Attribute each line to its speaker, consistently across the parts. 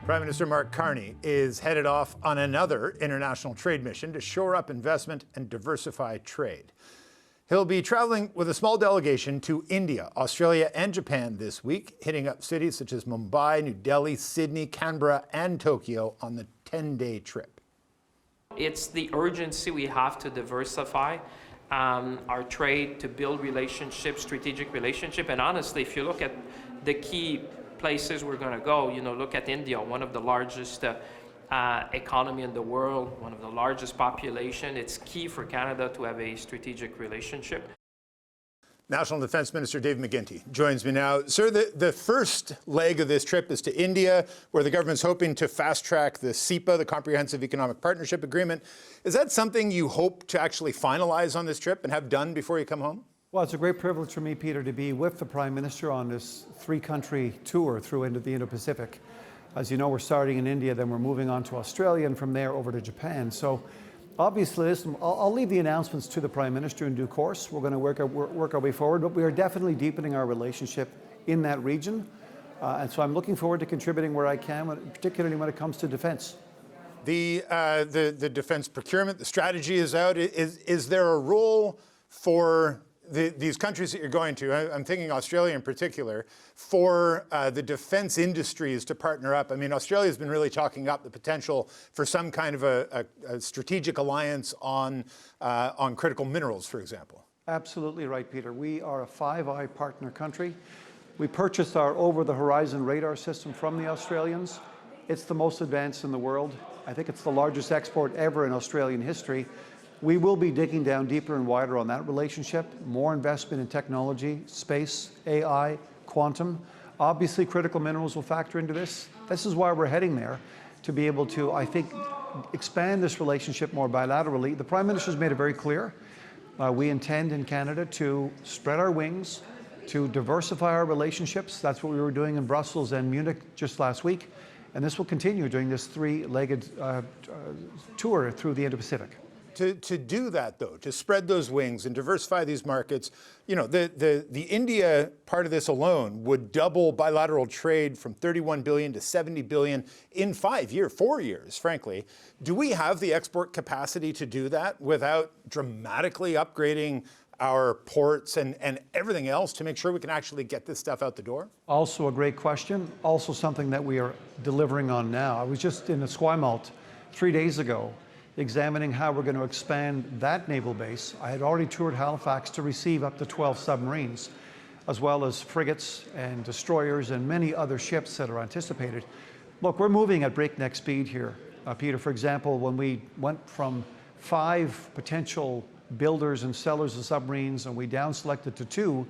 Speaker 1: Prime Minister Mark Carney is headed off on another international trade mission to shore up investment and diversify trade. He'll be traveling with a small delegation to India, Australia, and Japan this week, hitting up cities such as Mumbai, New Delhi, Sydney, Canberra, and Tokyo on the 10-day trip.
Speaker 2: It's the urgency we have to diversify our trade, to build relationships, strategic relationship. And honestly, if you look at the key places we're going to go, look at India, one of the largest economy in the world, one of the largest population. It's key for Canada to have a strategic relationship.
Speaker 1: National Defence Minister David McGuinty joins me now. Sir, the first leg of this trip is to India, where the government's hoping to fast-track the CEPA, the Comprehensive Economic Partnership Agreement. Is that something you hope to actually finalize on this trip and have done before you come home?
Speaker 3: Well, it's a great privilege for me, Peter, to be with the Prime Minister on this three-country tour through into the Indo-Pacific. As you know, we're starting in India, then we're moving on to Australia, and from there over to Japan. So obviously, listen, I'll leave the announcements to the Prime Minister in due course. We're going to work our way forward, but we are definitely deepening our relationship in that region. And so I'm looking forward to contributing where I can, particularly when it comes to defense.
Speaker 1: The defense procurement, the strategy is out. Is there a role for these countries that you're going to, I'm thinking Australia in particular, for the defense industries to partner up? I mean, Australia's been really talking up the potential for some kind of a strategic alliance on critical minerals, for example.
Speaker 3: Absolutely right, Peter. We are a Five Eye partner country. We purchased our over-the-horizon radar system from the Australians. It's the most advanced in the world. I think it's the largest export ever in Australian history. We will be digging down deeper and wider on that relationship, more investment in technology, space, AI, quantum. Obviously, critical minerals will factor into this. This is why we're heading there, to be able to, I think, expand this relationship more bilaterally. The Prime Minister's made it very clear. We intend in Canada to spread our wings, to diversify our relationships. That's what we were doing in Brussels and Munich just last week. And this will continue during this three-legged tour through the Indo-Pacific.
Speaker 1: To do that, though, to spread those wings and diversify these markets, the India part of this alone would double bilateral trade from 31 billion to 70 billion in 4 years, frankly. Do we have the export capacity to do that without dramatically upgrading our ports and everything else to make sure we can actually get this stuff out the door?
Speaker 3: Also a great question. Also something that we are delivering on now. I was just in Esquimalt 3 days ago, examining how we're going to expand that naval base. I had already toured Halifax to receive up to 12 submarines, as well as frigates and destroyers and many other ships that are anticipated. Look, we're moving at breakneck speed here. Peter, for example, when we went from 5 potential builders and sellers of submarines and we down selected to 2,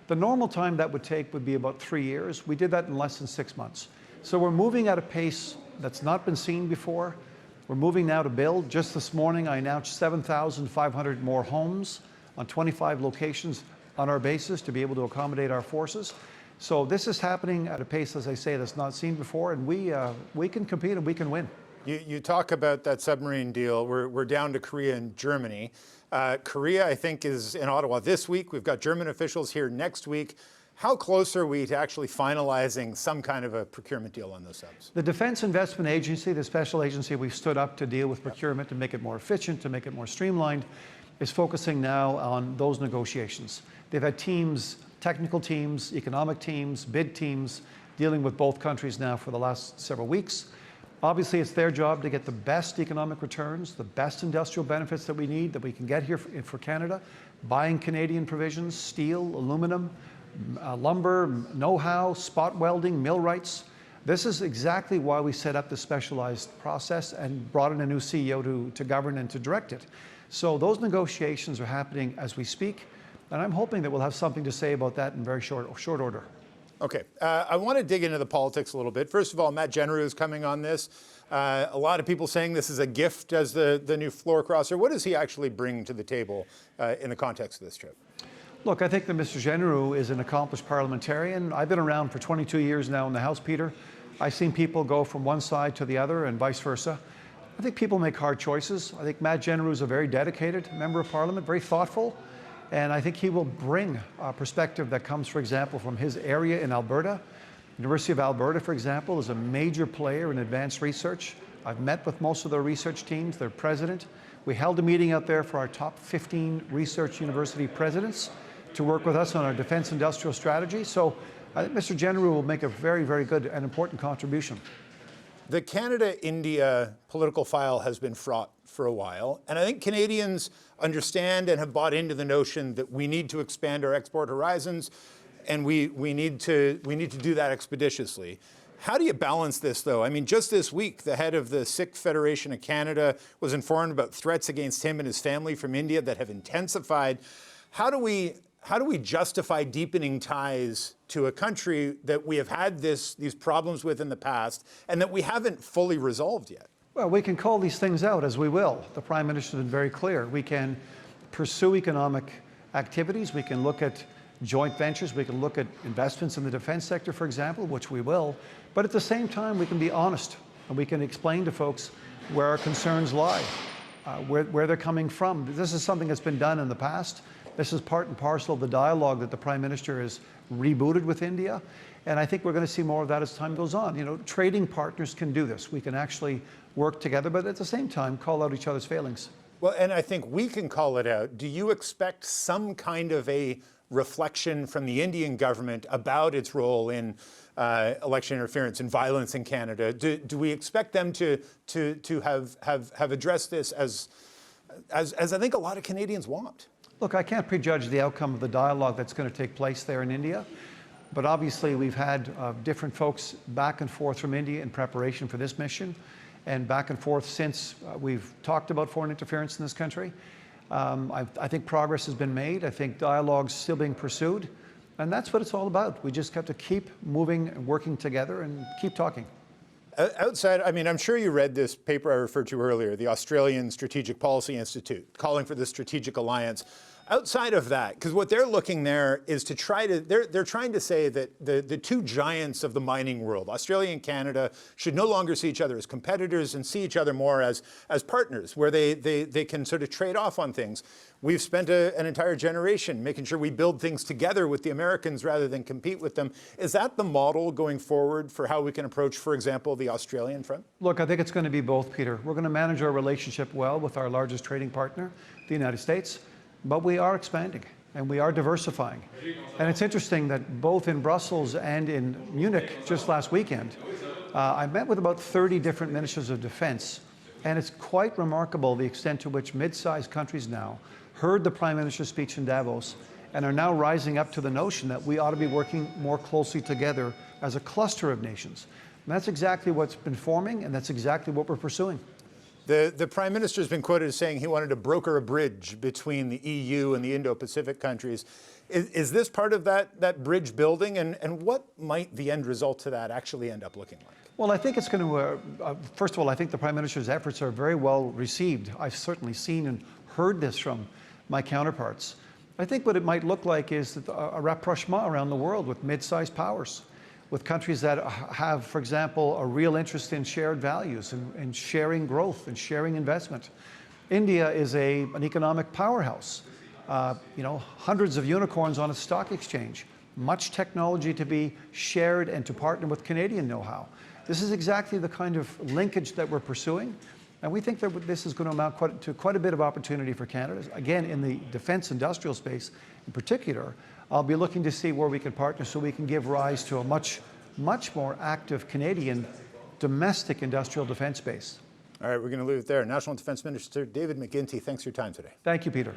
Speaker 3: the normal time that would take would be about 3 years. We did that in less than 6 months. So we're moving at a pace that's not been seen before. We're moving now to build. Just this morning, I announced 7,500 more homes on 25 locations on our bases to be able to accommodate our forces. So this is happening at a pace, as I say, that's not seen before, and we can compete and we can win.
Speaker 1: You talk about that submarine deal. We're down to Korea and Germany. Korea, I think, is in Ottawa this week. We've got German officials here next week. How close are we to actually finalizing some kind of a procurement deal on those subs?
Speaker 3: The Defence Investment Agency, the special agency we've stood up to deal with procurement, to make it more efficient, to make it more streamlined, is focusing now on those negotiations. They've had teams, technical teams, economic teams, bid teams, dealing with both countries now for the last several weeks. Obviously, it's their job to get the best economic returns, the best industrial benefits that we need, that we can get here for Canada, buying Canadian provisions, steel, aluminum, lumber, know-how, spot welding, millwrights. This is exactly why we set up the specialized process and brought in a new CEO to govern and to direct it. So those negotiations are happening as we speak, and I'm hoping that we'll have something to say about that in very short order.
Speaker 1: Okay, I want to dig into the politics a little bit. First of all, Matt Genereux is coming on this. A lot of people saying this is a gift as the new floor crosser. What does he actually bring to the table in the context of this trip?
Speaker 3: Look, I think that Mr. Genereux is an accomplished parliamentarian. I've been around for 22 years now in the House, Peter. I've seen people go from one side to the other and vice versa. I think people make hard choices. I think Matt Genereux is a very dedicated member of Parliament, very thoughtful. And I think he will bring a perspective that comes, for example, from his area in Alberta. University of Alberta, for example, is a major player in advanced research. I've met with most of their research teams, their president. We held a meeting out there for our top 15 research university presidents to work with us on our defense industrial strategy. So I think Mr. General will make a very, very good and important contribution.
Speaker 1: The Canada-India political file has been fraught for a while, and I think Canadians understand and have bought into the notion that we need to expand our export horizons, and we need to do that expeditiously. How do you balance this, though? I mean, just this week, the head of the Sikh Federation of Canada was informed about threats against him and his family from India that have intensified. How do we justify deepening ties to a country that we have had these problems with in the past and that we haven't fully resolved yet?
Speaker 3: Well, we can call these things out as we will. The Prime Minister has been very clear. We can pursue economic activities. We can look at joint ventures. We can look at investments in the defense sector, for example, which we will. But at the same time, we can be honest and we can explain to folks where our concerns lie, where they're coming from. This is something that's been done in the past. This is part and parcel of the dialogue that the Prime Minister has rebooted with India. And I think we're going to see more of that as time goes on. You know, trading partners can do this. We can actually work together, but at the same time, call out each other's failings.
Speaker 1: Well, and I think we can call it out. Do you expect some kind of a reflection from the Indian government about its role in election interference and violence in Canada? Do we expect them to have addressed this as I think a lot of Canadians want?
Speaker 3: Look, I can't prejudge the outcome of the dialogue that's going to take place there in India, but obviously we've had different folks back and forth from India in preparation for this mission, and back and forth since we've talked about foreign interference in this country. I think progress has been made. I think dialogue's still being pursued, and that's what it's all about. We just have to keep moving and working together and keep talking.
Speaker 1: Outside, I mean, I'm sure you read this paper I referred to earlier, the Australian Strategic Policy Institute, calling for the strategic alliance. Outside of that, because what they're looking there is to try to, they're trying to say that the two giants of the mining world, Australia and Canada, should no longer see each other as competitors and see each other more as partners, where they can sort of trade off on things. We've spent an entire generation making sure we build things together with the Americans rather than compete with them. Is that the model going forward for how we can approach, for example, the Australian front?
Speaker 3: Look, I think it's going to be both, Peter. We're going to manage our relationship well with our largest trading partner, the United States. But we are expanding and we are diversifying. And it's interesting that both in Brussels and in Munich just last weekend, I met with about 30 different ministers of defense. And it's quite remarkable the extent to which mid-sized countries now heard the Prime Minister's speech in Davos and are now rising up to the notion that we ought to be working more closely together as a cluster of nations. And that's exactly what's been forming, and that's exactly what we're pursuing.
Speaker 1: The Prime Minister has been quoted as saying he wanted to broker a bridge between the EU and the Indo-Pacific countries. Is this part of that bridge building? And what might the end result to that actually end up looking like?
Speaker 3: Well, I think it's going to, first of all, I think the Prime Minister's efforts are very well received. I've certainly seen and heard this from my counterparts. I think what it might look like is a rapprochement around the world with mid-sized powers, with countries that have, for example, a real interest in shared values and sharing growth and sharing investment. India is an economic powerhouse. You know, hundreds of unicorns on a stock exchange, much technology to be shared and to partner with Canadian know-how. This is exactly the kind of linkage that we're pursuing. And we think that this is going to amount to quite a bit of opportunity for Canada. Again, in the defense industrial space in particular, I'll be looking to see where we can partner so we can give rise to a much more active Canadian domestic industrial defense base.
Speaker 1: All right, we're going to leave it there. National Defence Minister David McGuinty, thanks for your time today.
Speaker 3: Thank you, Peter.